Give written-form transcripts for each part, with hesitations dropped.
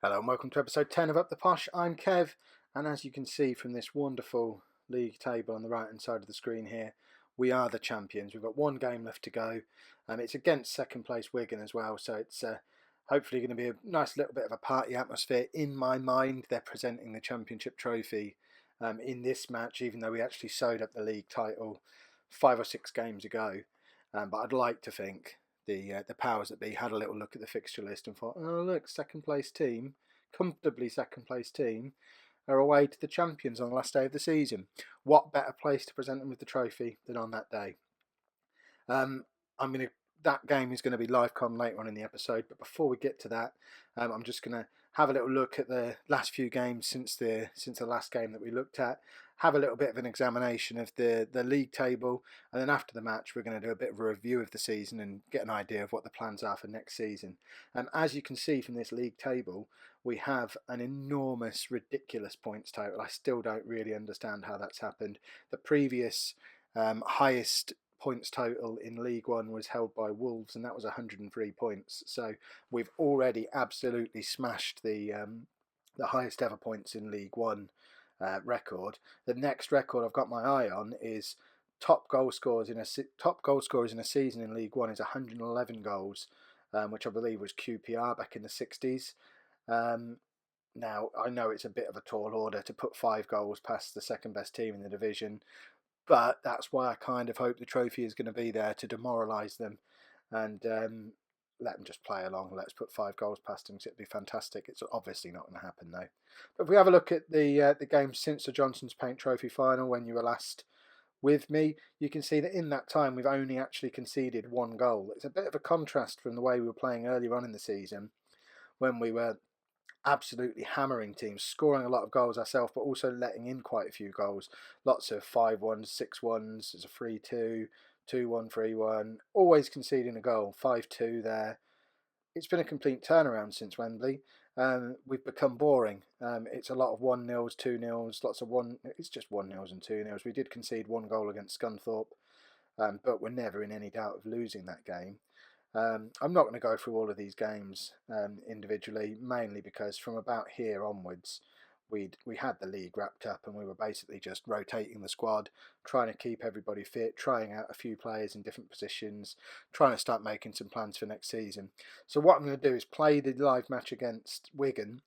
Hello and welcome to episode 10 of Up the Posh. I'm Kev, and as you can see from this wonderful league table on the right hand side of the screen here, we are the champions. We've got one game left to go. It's against second place Wigan as well, so it's hopefully going to be a nice little bit of a party atmosphere. In my mind, they're presenting the championship trophy in this match, even though we actually sewed up the league title 5 or 6 games ago. But I'd like to think the powers that be had a little look at the fixture list and thought, oh look, second place team, comfortably second place team, are away to the champions on the last day of the season. What better place to present them with the trophy than on that day? That game is going to be live com later on in the episode, but before we get to that, I'm just going to have a little look at the last few games since the last game that we looked at, have a little bit of an examination of the league table, and then after the match we're going to do a bit of a review of the season and get an idea of what the plans are for next season. As you can see from this league table, we have an enormous, ridiculous points total. I still don't really understand how that's happened. The previous highest points total in League One was held by Wolves, and that was 103 points. So we've already absolutely smashed the highest ever points in League One record. The next record I've got my eye on is top goal scorers in a season in League One is 111 goals, which I believe was QPR back in the 60s. Now I know it's a bit of a tall order to put 5 goals past the second best team in the division, but that's why I kind of hope the trophy is going to be there to demoralise them and let them just play along. Let's put 5 goals past them because it'd be fantastic. It's obviously not going to happen though. But if we have a look at the games since the Johnson's Paint Trophy final, when you were last with me, you can see that in that time we've only actually conceded 1 goal. It's a bit of a contrast from the way we were playing earlier on in the season, when we were absolutely hammering teams, scoring a lot of goals ourselves, but also letting in quite a few goals. Lots of 5-1s, 6-1s, there's a 3-2, 2-1, 3-1, always conceding a goal, 5-2 there. It's been a complete turnaround since Wembley. We've become boring. It's a lot of 1-0s, 2-0s, lots of it's just 1-0s and 2-0s. We did concede 1 goal against Scunthorpe, but we're never in any doubt of losing that game. I'm not going to go through all of these games individually, mainly because from about here onwards, we had the league wrapped up and we were basically just rotating the squad, trying to keep everybody fit, trying out a few players in different positions, trying to start making some plans for next season. So what I'm going to do is play the live match against Wigan,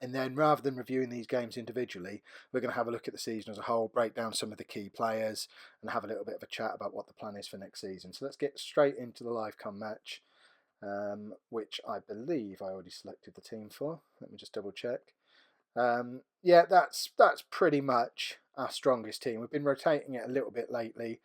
and then rather than reviewing these games individually, we're going to have a look at the season as a whole, break down some of the key players, and have a little bit of a chat about what the plan is for next season. So let's get straight into the live com match, which I believe I already selected the team for. Let me just double check. Yeah, that's pretty much our strongest team. We've been rotating it a little bit lately.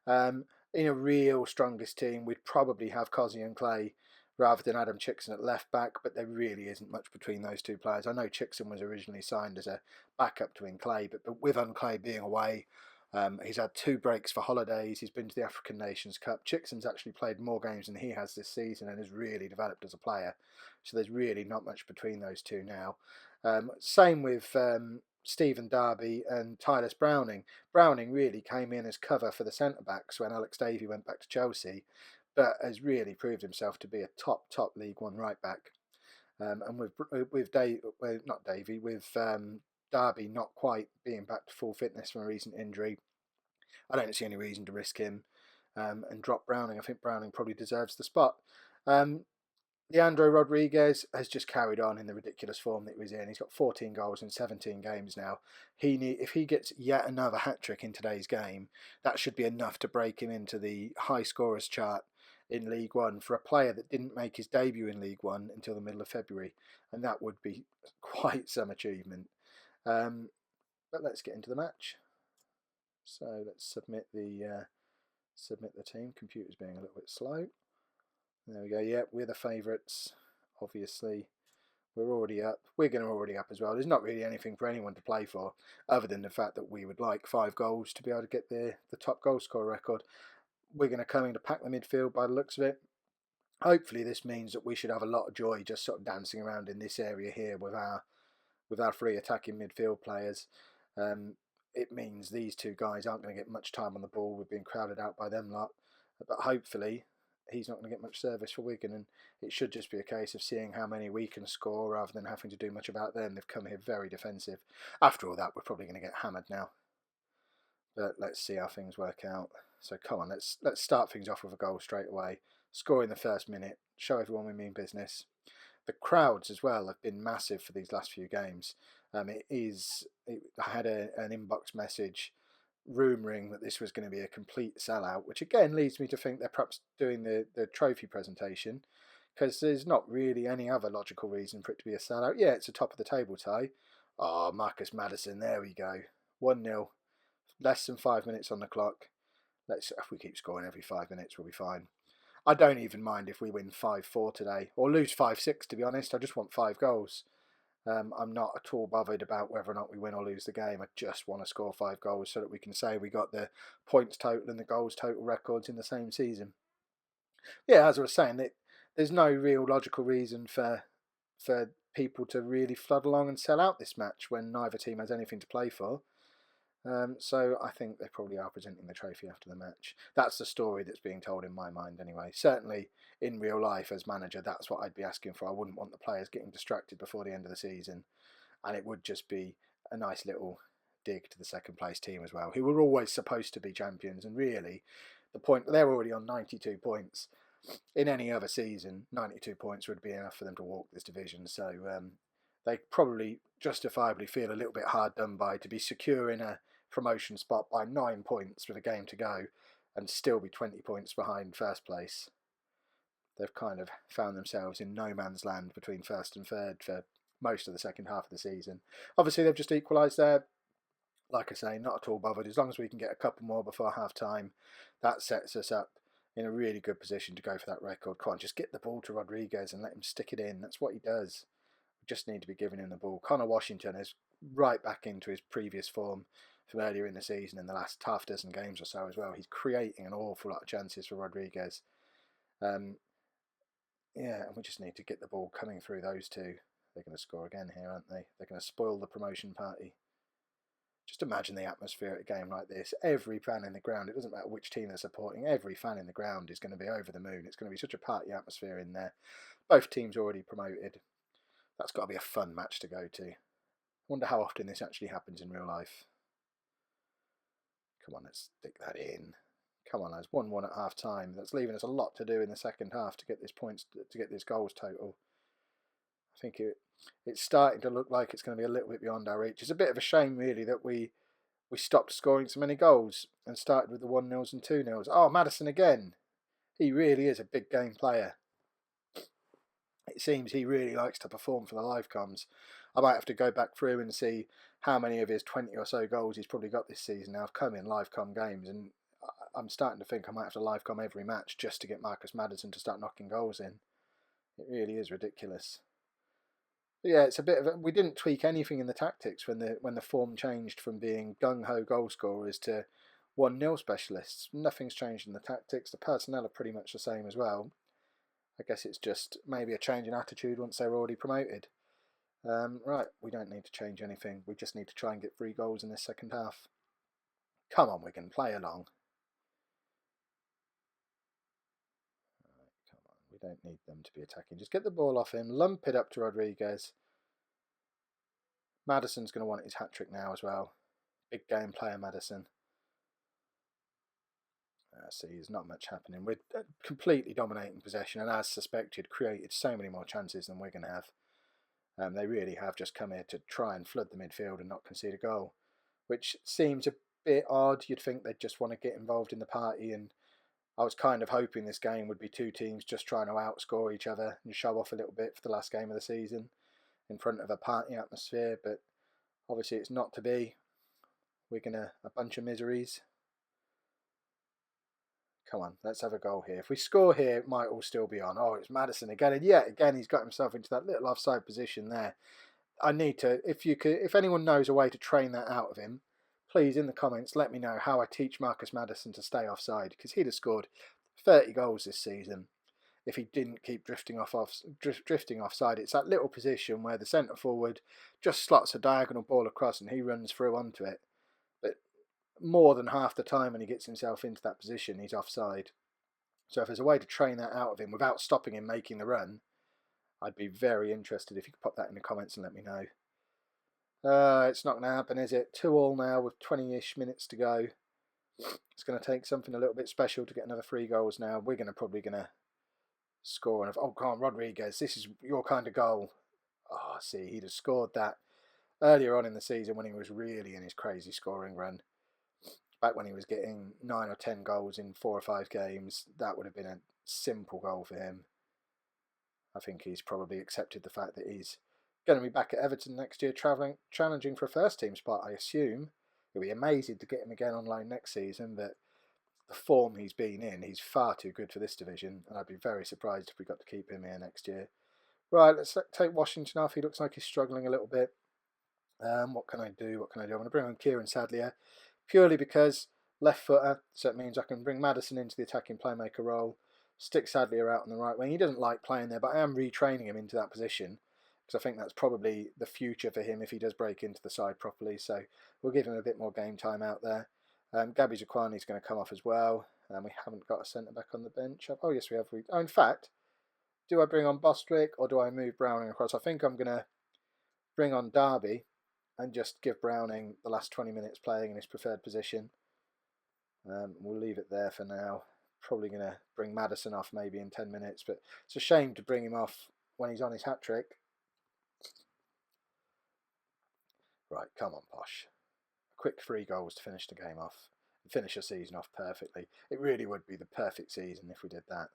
In a real strongest team, we'd probably have Cozzy and Clay rather than Adam Chickson at left back, but there really isn't much between those two players. I know Chickson was originally signed as a backup to Clay, but with Clay being away, he's had 2 breaks for holidays. He's been to the African Nations Cup. Chickson's actually played more games than he has this season and has really developed as a player. So there's really not much between those two now. Same with Stephen Darby and Tyler Browning. Browning really came in as cover for the centre-backs when Alex Davey went back to Chelsea, but has really proved himself to be a top League One right back. And with Darby not quite being back to full fitness from a recent injury, I don't see any reason to risk him and drop Browning. I think Browning probably deserves the spot. Leandro Rodriguez has just carried on in the ridiculous form that he was in. He's got 14 goals in 17 games now. If he gets yet another hat-trick in today's game, that should be enough to break him into the high scorers chart in League One for a player that didn't make his debut in League One until the middle of February, and that would be quite some achievement. But let's get into the match. So let's submit the team. Computer's being a little bit slow. There we go. Yeah, we're the favourites. Obviously, we're already up. Wigan are already up as well. There's not really anything for anyone to play for, other than the fact that we would like 5 goals to be able to get the top goal scorer record. We're going to come in to pack the midfield by the looks of it. Hopefully this means that we should have a lot of joy just sort of dancing around in this area here with our 3 attacking midfield players. It means these 2 guys aren't going to get much time on the ball. We've been crowded out by them lot. But hopefully he's not going to get much service for Wigan, and it should just be a case of seeing how many we can score rather than having to do much about them. They've come here very defensive. After all that, we're probably going to get hammered now. But let's see how things work out. So come on, let's start things off with a goal straight away. Score in the first minute. Show everyone we mean business. The crowds as well have been massive for these last few games. I had an inbox message rumouring that this was going to be a complete sellout, which again leads me to think they're perhaps doing the trophy presentation, because there's not really any other logical reason for it to be a sellout. Yeah, it's a top of the table tie. Oh, Marcus Maddison, there we go. 1-0. Less than 5 minutes on the clock. If we keep scoring every 5 minutes, we'll be fine. I don't even mind if we win 5-4 today, or lose 5-6, to be honest. I just want 5 goals. I'm not at all bothered about whether or not we win or lose the game. I just want to score 5 goals so that we can say we got the points total and the goals total records in the same season. Yeah, as I was saying, there's no real logical reason for people to really flood along and sell out this match when neither team has anything to play for. So I think they probably are presenting the trophy after the match. That's the story that's being told in my mind anyway. Certainly in real life as manager, that's what I'd be asking for. I wouldn't want the players getting distracted before the end of the season. And it would just be a nice little dig to the second place team as well, who were always supposed to be champions. And really, they're already on 92 points. In any other season, 92 points would be enough for them to walk this division. So they probably justifiably feel a little bit hard done by to be secure in a promotion spot by 9 points with a game to go and still be 20 points behind first place. They've kind of found themselves in no man's land between first and third for most of the second half of the season. Obviously, they've just equalised there. Like I say, not at all bothered. As long as we can get a couple more before half time, that sets us up in a really good position to go for that record. Come on, just get the ball to Rodriguez and let him stick it in. That's what he does. We just need to be giving him the ball. Connor Washington is right back into his previous form from earlier in the season in the last half dozen games or so as well. He's creating an awful lot of chances for Rodriguez. And we just need to get the ball coming through those two. They're going to score again here, aren't they? They're going to spoil the promotion party. Just imagine the atmosphere at a game like this. Every fan in the ground, it doesn't matter which team they're supporting, every fan in the ground is going to be over the moon. It's going to be such a party atmosphere in there. Both teams already promoted. That's got to be a fun match to go to. I wonder how often this actually happens in real life. Come on, let's stick that in. Come on, lads. 1-1 at half time. That's leaving us a lot to do in the second half to get this points, to get this goals total. I think it's starting to look like it's going to be a little bit beyond our reach. It's a bit of a shame, really, that we stopped scoring so many goals and started with the 1-0s and 2-0s. Oh, Maddison again. He really is a big game player. It seems he really likes to perform for the live comms. I might have to go back through and see how many of his 20 or so goals he's probably got this season now have come in live com games, and I'm starting to think I might have to live com every match just to get Marcus Maddison to start knocking goals in. It really is ridiculous. But yeah, it's a bit of we didn't tweak anything in the tactics when the form changed from being gung-ho goal scorers to 1-0 specialists. Nothing's changed in the tactics. The personnel are pretty much the same as well. I guess it's just maybe a change in attitude once they're already promoted. Right, we don't need to change anything. We just need to try and get 3 goals in this second half. Come on, Wigan, play along. Right, come on, we don't need them to be attacking. Just get the ball off him, lump it up to Rodriguez. Maddison's going to want his hat-trick now as well. Big game player, Maddison. See, there's not much happening. We're completely dominating possession, and as suspected, created so many more chances than Wigan have. They really have just come here to try and flood the midfield and not concede a goal, which seems a bit odd. You'd think they'd just want to get involved in the party, and I was kind of hoping this game would be 2 teams just trying to outscore each other and show off a little bit for the last game of the season in front of a party atmosphere, but obviously it's not to be. Wigan are a bunch of miseries. Come on, let's have a goal here. If we score here, it might all still be on. Oh, it's Maddison again. And yet again, he's got himself into that little offside position there. I need to, if anyone knows a way to train that out of him, please in the comments let me know how I teach Marcus Maddison to stay offside, because he'd have scored 30 goals this season if he didn't keep drifting offside. It's that little position where the centre forward just slots a diagonal ball across and he runs through onto it. But more than half the time when he gets himself into that position, he's offside. So if there's a way to train that out of him without stopping him making the run, I'd be very interested if you could pop that in the comments and let me know. It's not going to happen, is it? 2-2 now with 20-ish minutes to go. It's going to take something a little bit special to get another 3 goals now. We're probably going to score. Oh, come on, Rodriguez. This is your kind of goal. Oh, see, he'd have scored that earlier on in the season when he was really in his crazy scoring run. Back when he was getting 9 or 10 goals in 4 or 5 games, that would have been a simple goal for him. I think he's probably accepted the fact that he's going to be back at Everton next year, challenging for a first team spot, I assume. It'd be amazing to get him again on loan next season, but the form he's been in, he's far too good for this division, and I'd be very surprised if we got to keep him here next year. Right, let's take Washington off. He looks like he's struggling a little bit. What can I do? I'm going to bring on Kieran Sadlier, purely because left footer, so it means I can bring Maddison into the attacking playmaker role, stick Sadlier out on the right wing. He doesn't like playing there, but I am retraining him into that position, because I think that's probably the future for him if he does break into the side properly. So we'll give him a bit more game time out there. Gabby Zaquani is going to come off as well. We haven't got a centre back on the bench. Oh, yes, we have. Oh, in fact, do I bring on Bostwick or do I move Browning across? I think I'm going to bring on Derby and just give Browning the last 20 minutes playing in his preferred position. We'll leave it there for now. Probably going to bring Maddison off maybe in 10 minutes, but it's a shame to bring him off when he's on his hat-trick. Right, come on, Posh. A quick 3 goals to finish the game off and finish the season off perfectly. It really would be the perfect season if we did that.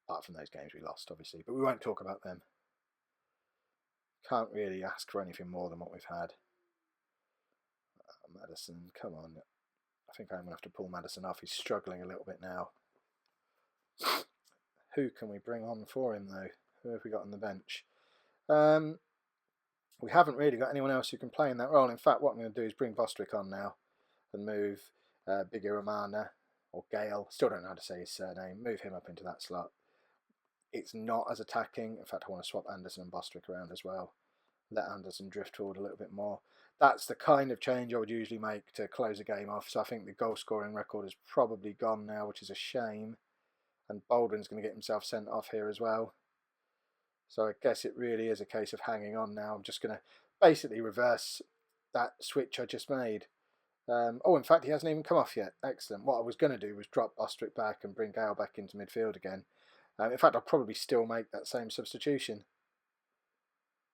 Apart from those games we lost, obviously, but we won't talk about them. Can't really ask for anything more than what we've had. Maddison, come on. I think I'm going to have to pull Maddison off. He's struggling a little bit now. Who can we bring on for him, though? Who have we got on the bench? We haven't really got anyone else who can play in that role. In fact, what I'm going to do is bring Bostwick on now and move Biggie Romana, or Gale, still don't know how to say his surname, move him up into that slot. It's not as attacking. In fact, I want to swap Anderson and Bostwick around as well. Let Anderson drift forward a little bit more. That's the kind of change I would usually make to close a game off. So I think the goal scoring record is probably gone now, which is a shame. And Baldwin's going to get himself sent off here as well. So I guess it really is a case of hanging on now. I'm just going to basically reverse that switch I just made. Oh, in fact, he hasn't even come off yet. Excellent. What I was going to do was drop Bostwick back and bring Gale back into midfield again. In fact, I'll probably still make that same substitution.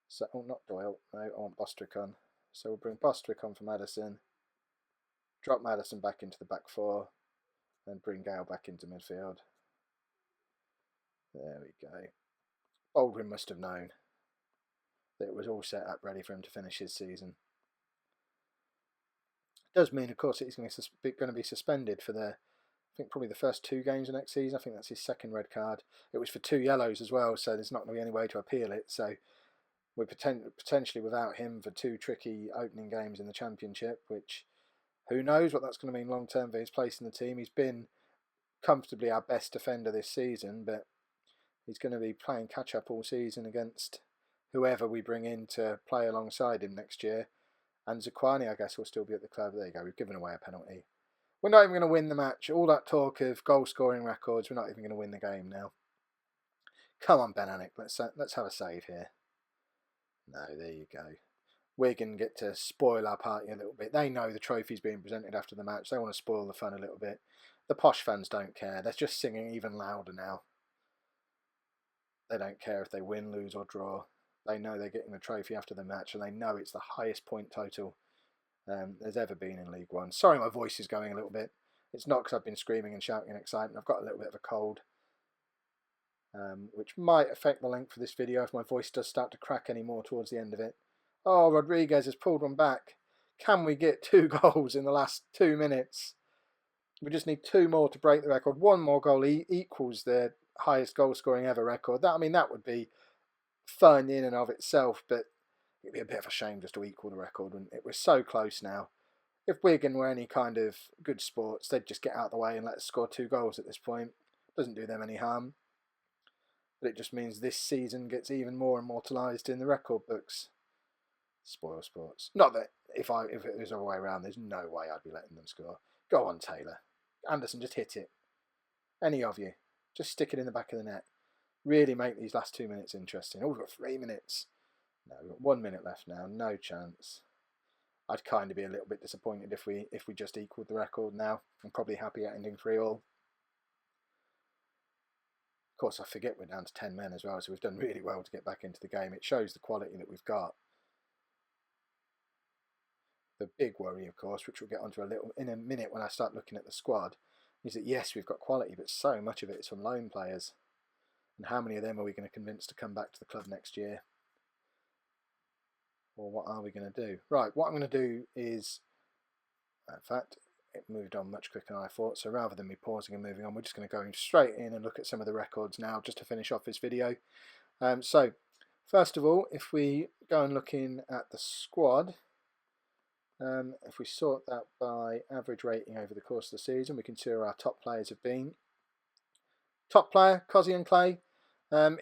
So, oh, not Doyle. No, I want Bostwick on. So we'll bring Bostwick on for Maddison. Drop Maddison back into the back 4. Then bring Gale back into midfield. There we go. Baldwin must have known that it was all set up ready for him to finish his season. It does mean, of course, that he's going to be suspended for I think probably the first 2 games of next season. I think that's his second red card. It was for 2 yellows as well, so there's not going to be any way to appeal it. So we're potentially without him for 2 tricky opening games in the Championship, which who knows what that's going to mean long term for his place in the team. He's been comfortably our best defender this season, but he's going to be playing catch up all season against whoever we bring in to play alongside him next year. And Zaquani, I guess, will still be at the club. There you go, we've given away a penalty. We're not even going to win the match. All that talk of goal scoring records, we're not even going to win the game now. Come on, Ben Anick, let's have a save here. No, there you go. Wigan get to spoil our party a little bit. They know the trophy's being presented after the match. They want to spoil the fun a little bit. The Posh fans don't care. They're just singing even louder now. They don't care if they win, lose or draw. They know they're getting the trophy after the match, and they know it's the highest point total there's ever been in League One. Sorry my voice is going a little bit. It's not because I've been screaming and shouting in excitement. I've got a little bit of a cold, which might affect the length of this video if my voice does start to crack any more towards the end of it. Oh, Rodriguez has pulled one back. Can we get 2 goals in the last 2 minutes? We just need 2 more to break the record. 1 more goal equals the highest goal scoring ever record. That would be fun in and of itself, but it'd be a bit of a shame just to equal the record. And it was so close now. If Wigan were any kind of good sports, they'd just get out of the way and let us score 2 goals at this point. Doesn't do them any harm. But it just means this season gets even more immortalised in the record books. Spoil sports. Not that if it was the other way around, there's no way I'd be letting them score. Go on, Taylor. Anderson, just hit it. Any of you. Just stick it in the back of the net. Really make these last 2 minutes interesting. Oh, we've got 3 minutes. No, we've got 1 minute left now. No chance. I'd kind of be a little bit disappointed if we just equalled the record now. I'm probably happy at ending 3-3. Of course, I forget we're down to 10 men as well, so we've done really well to get back into the game. It shows the quality that we've got. The big worry, of course, which we'll get onto in a minute when I start looking at the squad, is that yes, we've got quality, but so much of it is from loan players. And how many of them are we going to convince to come back to the club next year? Or what are we going to do? Right, what I'm going to do is, in fact, it moved on much quicker than I thought, so rather than me pausing and moving on, we're just going to go straight in and look at some of the records now just to finish off this video. So first of all, if we go and look in at the squad, if we sort that by average rating over the course of the season, we can see where our top players have been. Top player, Cosy Clay.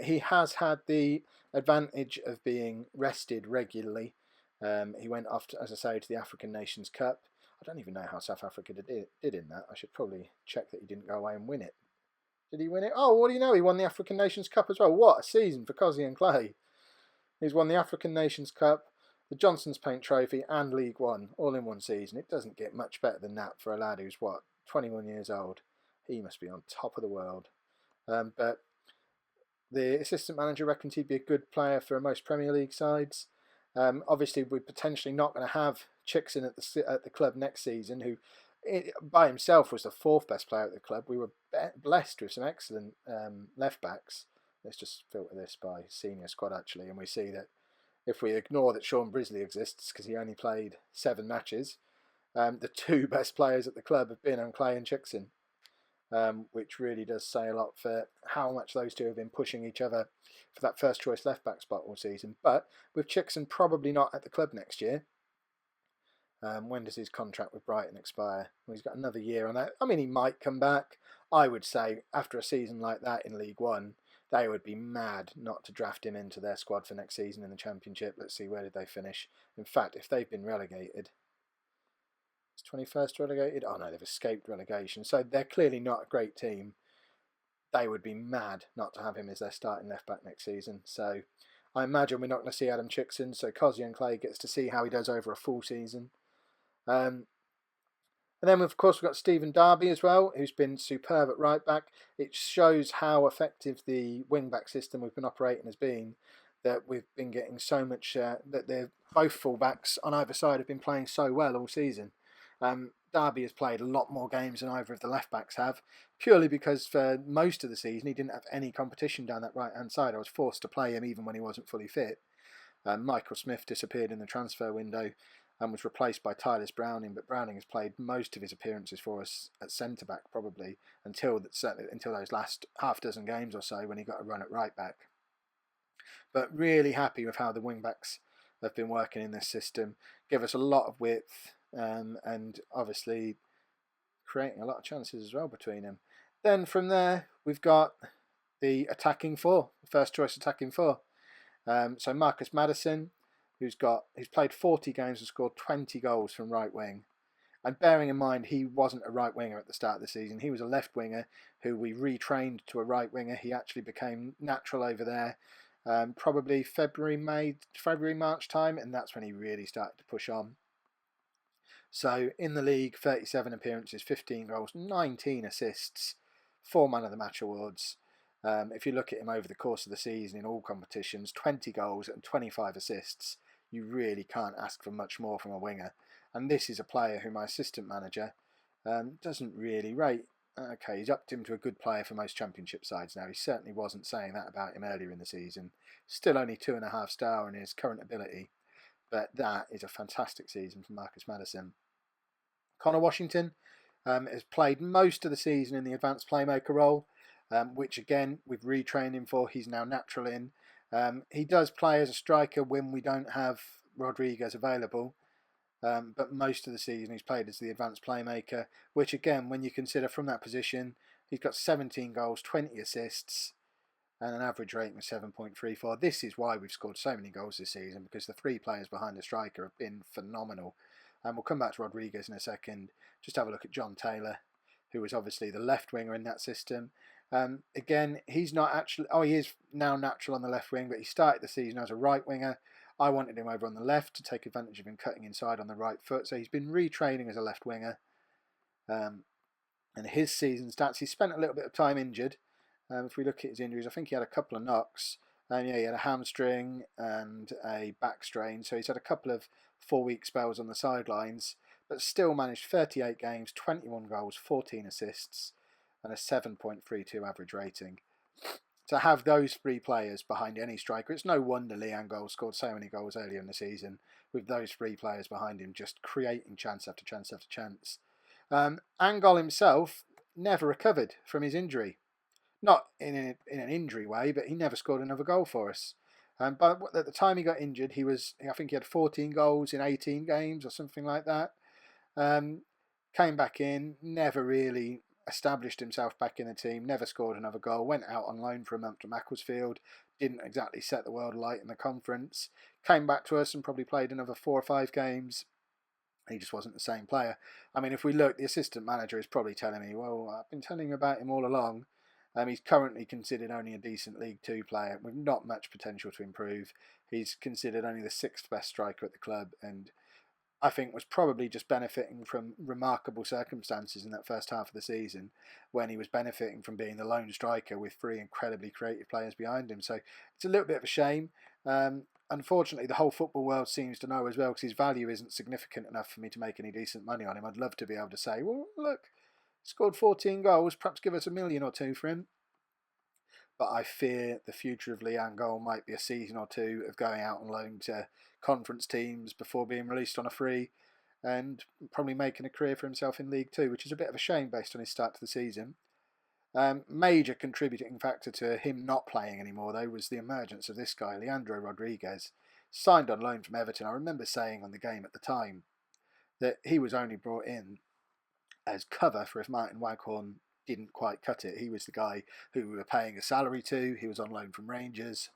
He has had the advantage of being rested regularly. He went off, as I say, to the African Nations Cup. I don't even know how South Africa did in that. I should probably check that he didn't go away and win it. Did he win it? Oh, what do you know? He won the African Nations Cup as well. What a season for Cosy Clay. He's won the African Nations Cup, the Johnson's Paint Trophy and League One all in one season. It doesn't get much better than that for a lad who's, 21 years old. He must be on top of the world. But the assistant manager reckons he'd be a good player for most Premier League sides. Obviously, we're potentially not going to have Chickson at the club next season, who by himself was the 4th best player at the club. We were blessed with some excellent left backs. Let's just filter this by senior squad actually, and we see that if we ignore that Sean Brisley exists because he only played 7 matches, the 2 best players at the club have been Clay and Chickson. Which really does say a lot for how much those two have been pushing each other for that first choice left back spot all season. But with Chickson probably not at the club next year. When does his contract with Brighton expire? Well, he's got another year on that. I mean, he might come back. I would say after a season like that in League One, they would be mad not to draft him into their squad for next season in the Championship. Let's see, where did they finish? In fact, if they've been relegated, is 21st relegated? Oh no, they've escaped relegation. So they're clearly not a great team. They would be mad not to have him as their starting left back next season. So I imagine we're not going to see Adam Chickson. So Cosy Clay gets to see how he does over a full season. And then of course we've got Stephen Darby as well, who's been superb at right back. It shows how effective the wing back system we've been operating has been. That we've been getting so much that they're both full backs on either side have been playing so well all season. Darby has played a lot more games than either of the left backs have, purely because for most of the season he didn't have any competition down that right hand side. I was forced to play him even when he wasn't fully fit. Michael Smith disappeared in the transfer window and was replaced by Tylus Browning, but Browning has played most of his appearances for us at centre back probably until those last half dozen games or so when he got a run at right back. But really happy with how the wing backs have been working in this system. Give us a lot of width. And obviously creating a lot of chances as well between them. Then from there we've got the attacking 4, first choice attacking 4. So Marcus Maddison, who's played 40 games and scored 20 goals from right wing. And bearing in mind he wasn't a right winger at the start of the season, he was a left winger who we retrained to a right winger. He actually became natural over there probably February, March time, and that's when he really started to push on. So in the league, 37 appearances, 15 goals, 19 assists, 4 Man of the Match awards. If you look at him over the course of the season in all competitions, 20 goals and 25 assists. You really can't ask for much more from a winger. And this is a player who my assistant manager doesn't really rate. Okay, he's upped him to a good player for most Championship sides now. He certainly wasn't saying that about him earlier in the season. Still only 2.5 star in his current ability. But that is a fantastic season for Marcus Maddison. Connor Washington has played most of the season in the advanced playmaker role, which again we've retrained him for. He's now natural in. He does play as a striker when we don't have Rodriguez available, but most of the season he's played as the advanced playmaker, which again, when you consider from that position, he's got 17 goals, 20 assists, and an average rating of 7.34. This is why we've scored so many goals this season, because the 3 players behind the striker have been phenomenal. And we'll come back to Rodriguez in a second. Just have a look at John Taylor, who was obviously the left winger in that system. Again, he's not actually... Oh, he is now natural on the left wing, but he started the season as a right winger. I wanted him over on the left to take advantage of him cutting inside on the right foot. So he's been retraining as a left winger. And his season stats, he spent a little bit of time injured. If we look at his injuries, I think he had a couple of knocks. And yeah, he had a hamstring and a back strain. So he's had a couple of 4-week spells on the sidelines, but still managed 38 games, 21 goals, 14 assists, and a 7.32 average rating. To have those three players behind any striker, it's no wonder Leanne Goal scored so many goals earlier in the season, with those three players behind him just creating chance after chance after chance. Angol himself never recovered from his injury. Not in an injury way, but he never scored another goal for us. But at the time he got injured, I think he had 14 goals in 18 games or something like that. Came back in, never really established himself back in the team, never scored another goal, went out on loan for a month to Macclesfield, didn't exactly set the world alight in the conference, came back to us and probably played another 4 or 5 games. He just wasn't the same player. I mean, if we look, the assistant manager is probably telling me, well, I've been telling you about him all along. He's currently considered only a decent League Two player with not much potential to improve. He's considered only the 6th best striker at the club, and I think was probably just benefiting from remarkable circumstances in that first half of the season, when he was benefiting from being the lone striker with 3 incredibly creative players behind him. So it's a little bit of a shame. Unfortunately, the whole football world seems to know as well, because his value isn't significant enough for me to make any decent money on him. I'd love to be able to say, well, look, scored 14 goals, perhaps give us $1 million or 2 for him. But I fear the future of Leanne Goal might be a season or 2 of going out on loan to conference teams before being released on a free, and probably making a career for himself in League Two, which is a bit of a shame based on his start to the season. Major contributing factor to him not playing anymore, though, was the emergence of this guy, Leandro Rodriguez, signed on loan from Everton. I remember saying on the game at the time that he was only brought in as cover for if Martin Waghorn didn't quite cut it. He was the guy who we were paying a salary to. He was on loan from Rangers.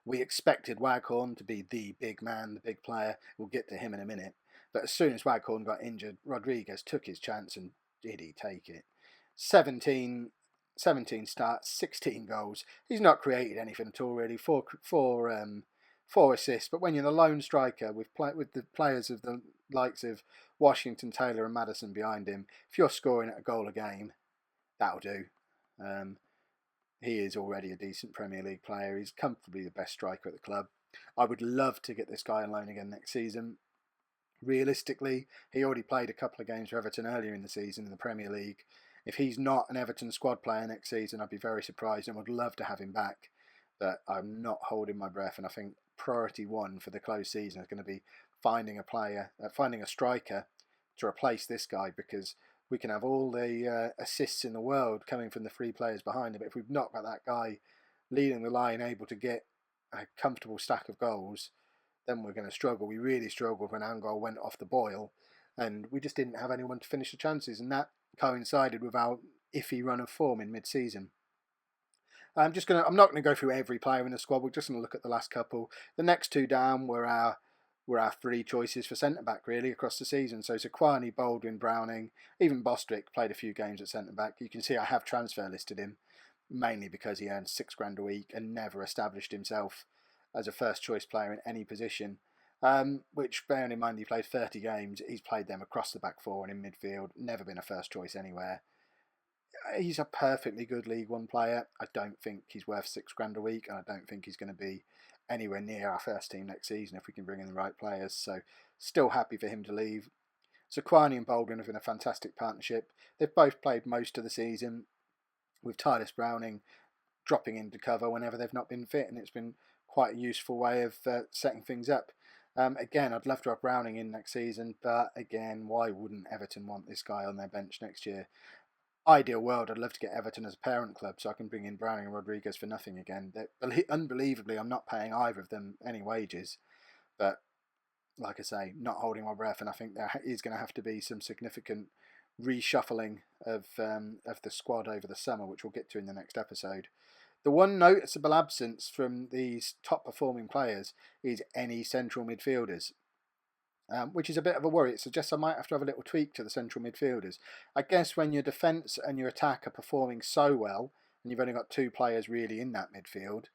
We expected Waghorn to be the big man, the big player. We'll get to him in a minute. But as soon as Waghorn got injured, Rodriguez took his chance, and did he take it? 17 starts, 16 goals. He's not created anything at all, really. Four assists. But when you're the lone striker with the players of the likes of Washington, Taylor and Maddison behind him, if you're scoring at a goal a game, that'll do. He is already a decent Premier League player. He's comfortably the best striker at the club. I would love to get this guy on loan again next season. Realistically, he already played a couple of games for Everton earlier in the season in the Premier League. If he's not an Everton squad player next season, I'd be very surprised and would love to have him back. But I'm not holding my breath, and I think priority 1 for the close season is going to be finding a striker to replace this guy, because we can have all the assists in the world coming from the 3 players behind him, but if we've not got that guy leading the line, able to get a comfortable stack of goals, then we're going to struggle. We really struggled when Angol went off the boil, and we just didn't have anyone to finish the chances, and that coincided with our iffy run of form in mid-season. I'm not going to go through every player in the squad. We're just going to look at the last couple. The next 2 down were our 3 choices for centre-back, really, across the season. So Zaquani, Baldwin, Browning, even Bostwick played a few games at centre-back. You can see I have transfer listed him, mainly because he earns $6,000 a week and never established himself as a first-choice player in any position. Which, bearing in mind he played 30 games, he's played them across the back 4 and in midfield, never been a first choice anywhere. He's a perfectly good League One player. I don't think he's worth $6,000 a week, and I don't think he's going to be anywhere near our first team next season if we can bring in the right players. So, still happy for him to leave. Zaquani and Baldwin have been a fantastic partnership. They've both played most of the season, with Titus Browning dropping into cover whenever they've not been fit, and it's been quite a useful way of setting things up. Again, I'd love to have Browning in next season, but again, why wouldn't Everton want this guy on their bench next year? Ideal world, I'd love to get Everton as a parent club so I can bring in Browning and Rodriguez for nothing again. Unbelievably, I'm not paying either of them any wages, but like I say, not holding my breath, and I think there is going to have to be some significant reshuffling of the squad over the summer, which we'll get to in the next episode. The one noticeable absence from these top performing players is any central midfielders. which is a bit of a worry. It suggests I might have to have a little tweak to the central midfielders. I guess when your defence and your attack are performing so well, and you've only got 2 players really in that midfield,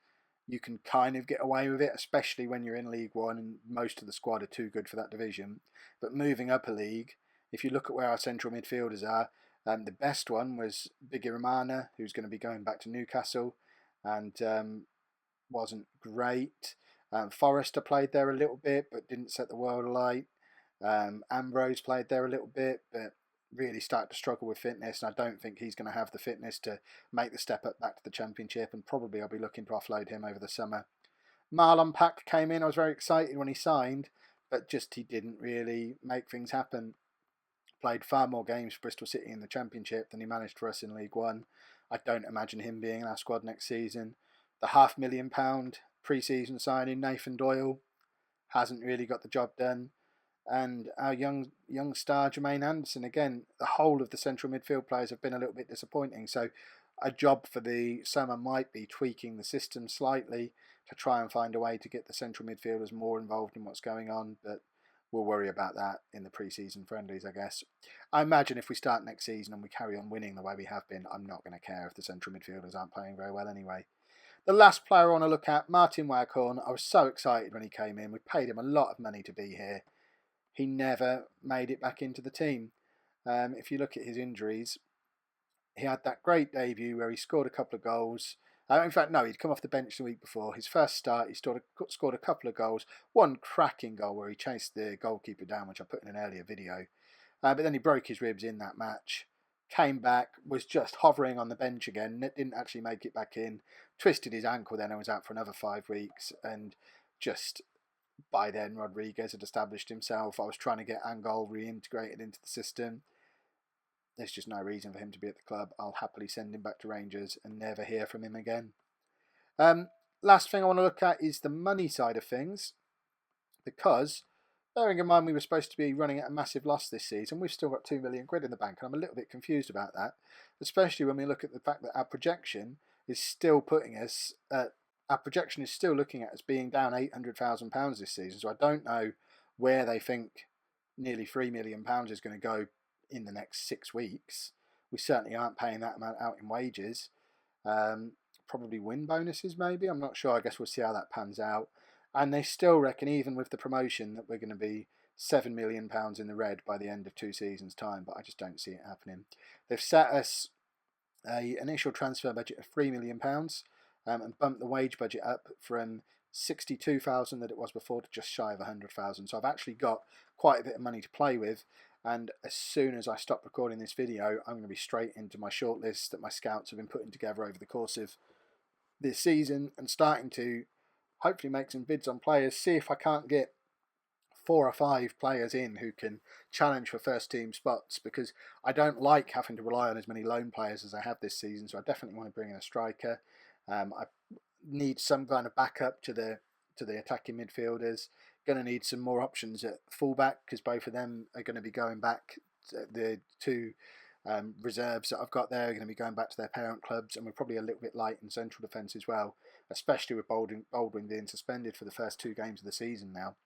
you can kind of get away with it, especially when you're in League One and most of the squad are too good for that division. But moving up a league, if you look at where our central midfielders are, the best one was Bigirimana, who's going to be going back to Newcastle, and wasn't great. Forrester played there a little bit, but didn't set the world alight. Ambrose played there a little bit, but really started to struggle with fitness, and I don't think he's going to have the fitness to make the step up back to the Championship, and probably I'll be looking to offload him over the summer. Marlon Pack came in. I was very excited when he signed, but just he didn't really make things happen. Played far more games for Bristol City in the Championship than he managed for us in League One. I don't imagine him being in our squad next season. The £500,000 pre-season signing, Nathan Doyle, hasn't really got the job done. And our young star, Jermaine Anderson, again, the whole of the central midfield players have been a little bit disappointing. So a job for the summer might be tweaking the system slightly to try and find a way to get the central midfielders more involved in what's going on. But we'll worry about that in the pre-season friendlies, I guess. I imagine if we start next season and we carry on winning the way we have been, I'm not going to care if the central midfielders aren't playing very well anyway. The last player I want to look at, Martin Waghorn. I was so excited when he came in. We paid him a lot of money to be here. He never made it back into the team. If you look at his injuries, he had that great debut where he scored a couple of goals. In fact, no, he'd come off the bench the week before. His first start, he scored a couple of goals. One cracking goal where he chased the goalkeeper down, which I put in an earlier video. But then he broke his ribs in that match. Came back, was just hovering on the bench again. Didn't actually make it back in. Twisted his ankle then and was out for another 5 weeks. And just by then, Rodriguez had established himself. I was trying to get Angol reintegrated into the system. There's just no reason for him to be at the club. I'll happily send him back to Rangers and never hear from him again. Last thing I want to look at is the money side of things, because bearing in mind we were supposed to be running at a massive loss this season, we've still got £2 million in the bank, and I'm a little bit confused about that, especially when we look at the fact that our projection is still putting us at, our projection is still looking at us being down £800,000 this season. So I don't know where they think nearly £3 million is going to go in the next 6 weeks. We certainly aren't paying that amount out in wages. Probably win bonuses maybe, I'm not sure. I guess we'll see how that pans out. And they still reckon, even with the promotion, that we're going to be £7 million in the red by the end of 2 seasons' time, but I just don't see it happening. They've set us an initial transfer budget of £3 million and bumped the wage budget up from 62,000 that it was before to just shy of 100,000. So I've actually got quite a bit of money to play with. And as soon as I stop recording this video, I'm going to be straight into my shortlist that my scouts have been putting together over the course of this season, and starting to hopefully make some bids on players, see if I can't get 4 or 5 players in who can challenge for first team spots, because I don't like having to rely on as many loan players as I have this season. So I definitely want to bring in a striker. I need some kind of backup to the attacking midfielders. Going to need some more options at fullback, because both of them are going to be going back. The 2 reserves that I've got there are going to be going back to their parent clubs, and we're probably a little bit light in central defence as well, especially with Baldwin being suspended for the first 2 games of the season now.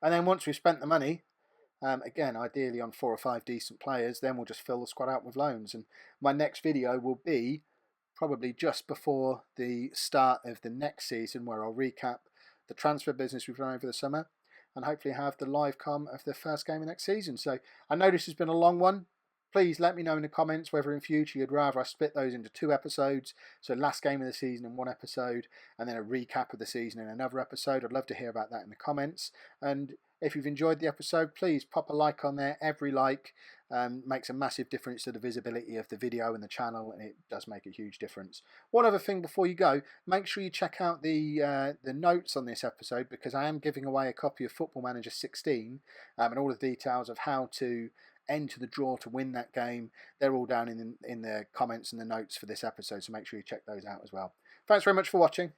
And then once we've spent the money, again, ideally on 4 or 5 decent players, then we'll just fill the squad out with loans. And my next video will be probably just before the start of the next season, where I'll recap the transfer business we've run over the summer and hopefully have the live com of the first game of next season. So I know this has been a long one. Please let me know in the comments whether in future you'd rather I split those into 2 episodes, so last game of the season in 1 episode and then a recap of the season in another episode. I'd love to hear about that in the comments. And if you've enjoyed the episode, please pop a like on there. Every like makes a massive difference to the visibility of the video and the channel, and it does make a huge difference. One other thing before you go, make sure you check out the notes on this episode, because I am giving away a copy of Football Manager 16 and all the details of how to enter the draw to win that game. They're all down in the comments and the notes for this episode, so make sure you check those out as well. Thanks very much for watching.